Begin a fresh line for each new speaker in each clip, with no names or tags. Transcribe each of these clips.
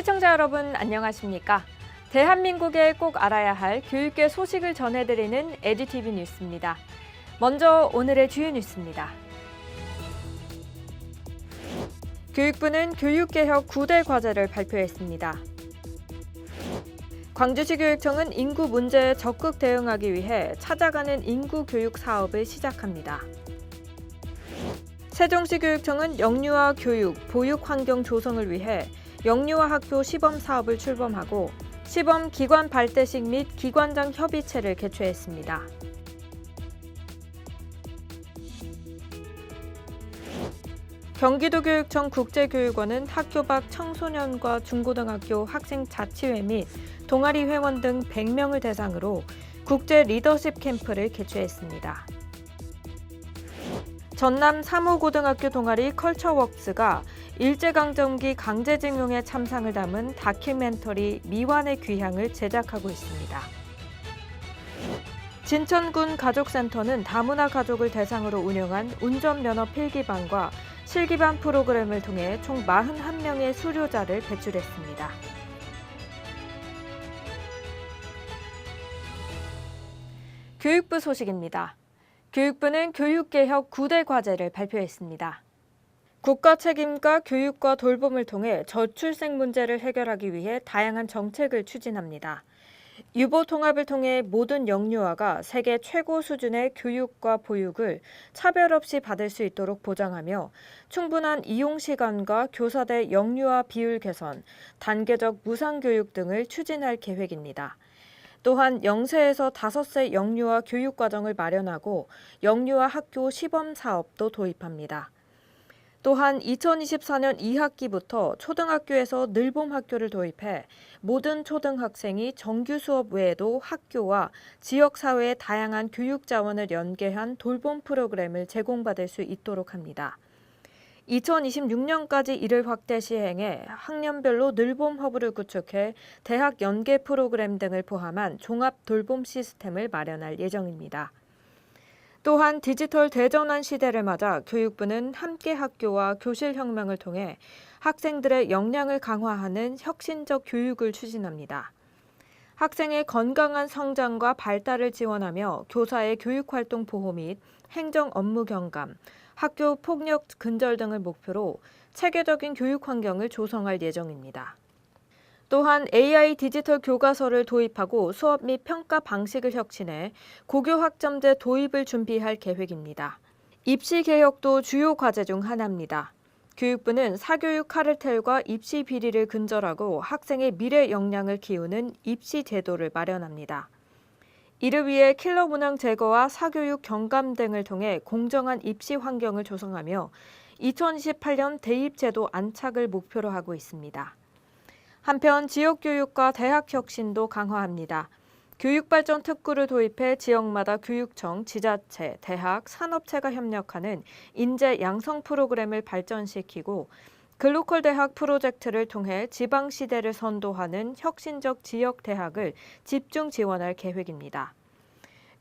시청자 여러분 안녕하십니까? 대한민국에 꼭 알아야 할 교육계 소식을 전해드리는 에듀티비 뉴스입니다. 먼저 오늘의 주요 뉴스입니다. 교육부는 교육개혁 9대 과제를 발표했습니다. 광주시 교육청은 인구 문제에 적극 대응하기 위해 찾아가는 인구 교육 사업을 시작합니다. 세종시 교육청은 영유아 교육, 보육 환경 조성을 위해 영유아 학교 시범 사업을 출범하고 시범 기관 발대식 및 기관장 협의체를 개최했습니다. 경기도교육청 국제교육원은 학교 밖 청소년과 중고등학교 학생 자치회 및 동아리 회원 등 100명을 대상으로 국제 리더십 캠프를 개최했습니다. 전남 3호 고등학교 동아리 컬처웍스가 일제강점기 강제징용의 참상을 담은 다큐멘터리 미완의 귀향을 제작하고 있습니다. 진천군 가족센터는 다문화 가족을 대상으로 운영한 운전면허 필기반과 실기반 프로그램을 통해 총 41명의 수료자를 배출했습니다. 교육부 소식입니다. 교육부는 교육개혁 9대 과제를 발표했습니다. 국가 책임과 교육과 돌봄을 통해 저출생 문제를 해결하기 위해 다양한 정책을 추진합니다. 유보 통합을 통해 모든 영유아가 세계 최고 수준의 교육과 보육을 차별 없이 받을 수 있도록 보장하며 충분한 이용 시간과 교사대 영유아 비율 개선, 단계적 무상교육 등을 추진할 계획입니다. 또한 0세에서 5세 영유아 교육과정을 마련하고 영유아 학교 시범 사업도 도입합니다. 또한 2024년 2학기부터 초등학교에서 늘봄 학교를 도입해 모든 초등학생이 정규 수업 외에도 학교와 지역사회의 다양한 교육 자원을 연계한 돌봄 프로그램을 제공받을 수 있도록 합니다. 2026년까지 이를 확대 시행해 학년별로 늘봄 허브를 구축해 대학 연계 프로그램 등을 포함한 종합 돌봄 시스템을 마련할 예정입니다. 또한 디지털 대전환 시대를 맞아 교육부는 함께 학교와 교실혁명을 통해 학생들의 역량을 강화하는 혁신적 교육을 추진합니다. 학생의 건강한 성장과 발달을 지원하며 교사의 교육활동 보호 및 행정 업무 경감, 학교 폭력 근절 등을 목표로 체계적인 교육 환경을 조성할 예정입니다. 또한 AI 디지털 교과서를 도입하고 수업 및 평가 방식을 혁신해 고교 학점제 도입을 준비할 계획입니다. 입시 개혁도 주요 과제 중 하나입니다. 교육부는 사교육 카르텔과 입시 비리를 근절하고 학생의 미래 역량을 키우는 입시 제도를 마련합니다. 이를 위해 킬러 문항 제거와 사교육 경감 등을 통해 공정한 입시 환경을 조성하며 2028년 대입제도 안착을 목표로 하고 있습니다. 한편 지역교육과 대학혁신도 강화합니다. 교육발전 특구를 도입해 지역마다 교육청, 지자체, 대학, 산업체가 협력하는 인재 양성 프로그램을 발전시키고 글로컬 대학 프로젝트를 통해 지방시대를 선도하는 혁신적 지역대학을 집중 지원할 계획입니다.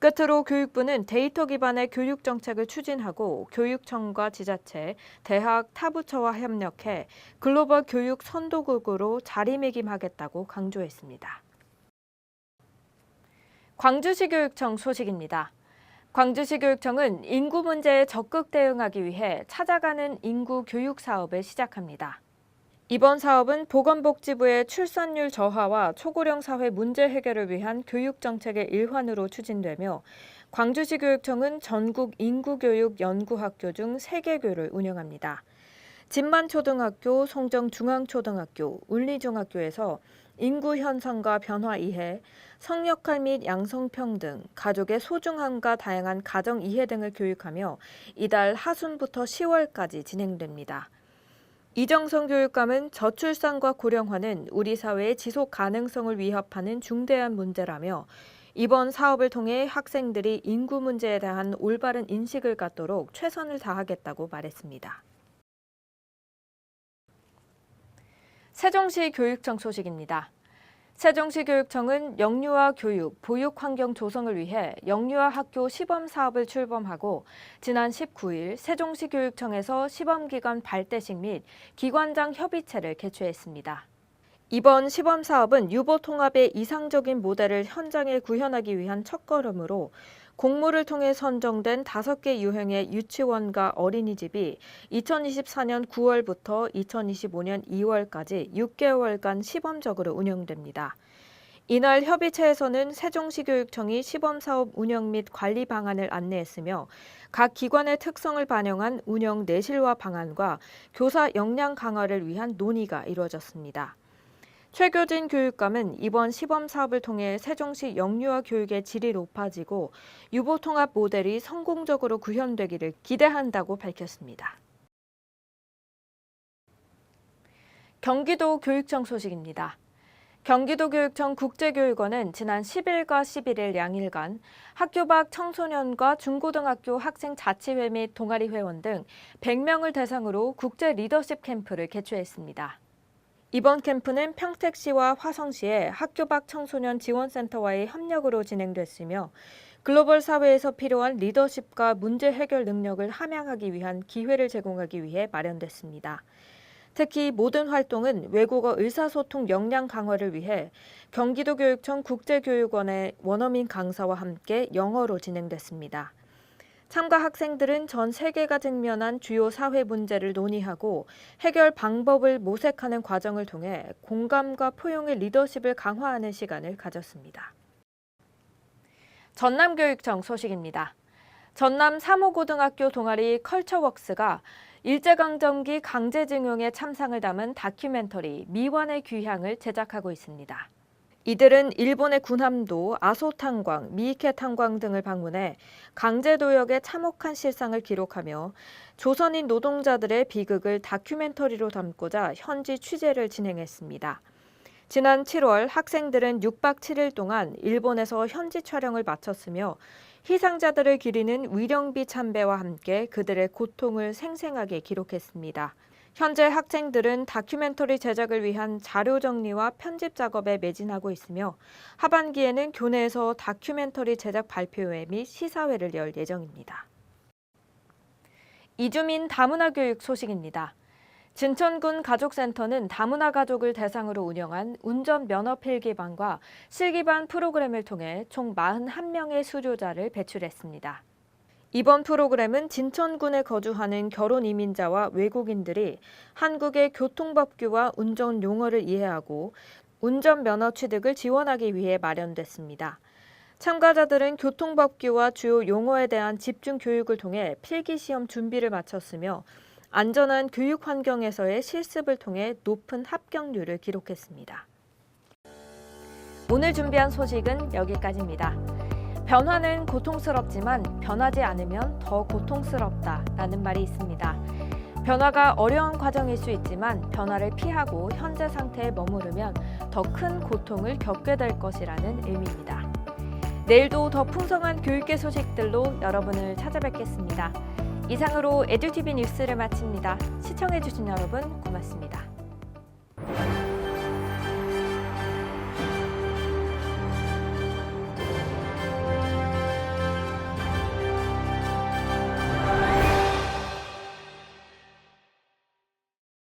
끝으로 교육부는 데이터 기반의 교육 정책을 추진하고 교육청과 지자체, 대학, 타부처와 협력해 글로벌 교육 선도국으로 자리매김하겠다고 강조했습니다. 광주시 교육청 소식입니다. 광주시 교육청은 인구 문제에 적극 대응하기 위해 찾아가는 인구 교육 사업을 시작합니다. 이번 사업은 보건복지부의 출산율 저하와 초고령 사회 문제 해결을 위한 교육 정책의 일환으로 추진되며 광주시 교육청은 전국 인구교육 연구학교 중 3개교를 운영합니다. 진만초등학교, 송정중앙초등학교, 울리중학교에서 인구 현상과 변화 이해, 성역할 및 양성평등, 가족의 소중함과 다양한 가정 이해 등을 교육하며 이달 하순부터 10월까지 진행됩니다. 이정성 교육감은 저출산과 고령화는 우리 사회의 지속 가능성을 위협하는 중대한 문제라며 이번 사업을 통해 학생들이 인구 문제에 대한 올바른 인식을 갖도록 최선을 다하겠다고 말했습니다. 세종시 교육청 소식입니다. 세종시 교육청은 영유아 교육, 보육 환경 조성을 위해 영유아 학교 시범 사업을 출범하고 지난 19일 세종시 교육청에서 시범기관 발대식 및 기관장 협의체를 개최했습니다. 이번 시범 사업은 유보 통합의 이상적인 모델을 현장에 구현하기 위한 첫걸음으로 공모를 통해 선정된 5개 유형의 유치원과 어린이집이 2024년 9월부터 2025년 2월까지 6개월간 시범적으로 운영됩니다. 이날 협의체에서는 세종시교육청이 시범사업 운영 및 관리 방안을 안내했으며 각 기관의 특성을 반영한 운영 내실화 방안과 교사 역량 강화를 위한 논의가 이루어졌습니다. 최교진 교육감은 이번 시범 사업을 통해 세종시 영유아 교육의 질이 높아지고 유보 통합 모델이 성공적으로 구현되기를 기대한다고 밝혔습니다. 경기도 교육청 소식입니다. 경기도교육청 국제교육원은 지난 10일과 11일 양일간 학교 밖 청소년과 중고등학교 학생 자치회 및 동아리 회원 등 100명을 대상으로 국제 리더십 캠프를 개최했습니다. 이번 캠프는 평택시와 화성시의 학교 밖 청소년 지원센터와의 협력으로 진행됐으며 글로벌 사회에서 필요한 리더십과 문제 해결 능력을 함양하기 위한 기회를 제공하기 위해 마련됐습니다. 특히 모든 활동은 외국어 의사소통 역량 강화를 위해 경기도교육청 국제교육원의 원어민 강사와 함께 영어로 진행됐습니다. 참가 학생들은 전 세계가 직면한 주요 사회 문제를 논의하고 해결 방법을 모색하는 과정을 통해 공감과 포용의 리더십을 강화하는 시간을 가졌습니다. 전남교육청 소식입니다. 전남 3호 고등학교 동아리 컬처웍스가 일제강점기 강제징용의 참상을 담은 다큐멘터리 미완의 귀향을 제작하고 있습니다. 이들은 일본의 군함도 아소탄광, 미이케 탄광 등을 방문해 강제도역의 참혹한 실상을 기록하며 조선인 노동자들의 비극을 다큐멘터리로 담고자 현지 취재를 진행했습니다. 지난 7월 학생들은 6박 7일 동안 일본에서 현지 촬영을 마쳤으며 희생자들을 기리는 위령비 참배와 함께 그들의 고통을 생생하게 기록했습니다. 현재 학생들은 다큐멘터리 제작을 위한 자료 정리와 편집 작업에 매진하고 있으며 하반기에는 교내에서 다큐멘터리 제작 발표회 및 시사회를 열 예정입니다. 이주민 다문화 교육 소식입니다. 진천군 가족센터는 다문화 가족을 대상으로 운영한 운전면허 필기반과 실기반 프로그램을 통해 총 41명의 수료자를 배출했습니다. 이번 프로그램은 진천군에 거주하는 결혼 이민자와 외국인들이 한국의 교통법규와 운전 용어를 이해하고 운전면허 취득을 지원하기 위해 마련됐습니다. 참가자들은 교통법규와 주요 용어에 대한 집중 교육을 통해 필기시험 준비를 마쳤으며 안전한 교육 환경에서의 실습을 통해 높은 합격률을 기록했습니다. 오늘 준비한 소식은 여기까지입니다. 변화는 고통스럽지만 변하지 않으면 더 고통스럽다라는 말이 있습니다. 변화가 어려운 과정일 수 있지만 변화를 피하고 현재 상태에 머무르면 더 큰 고통을 겪게 될 것이라는 의미입니다. 내일도 더 풍성한 교육계 소식들로 여러분을 찾아뵙겠습니다. 이상으로 에듀티비 뉴스를 마칩니다. 시청해주신 여러분 고맙습니다.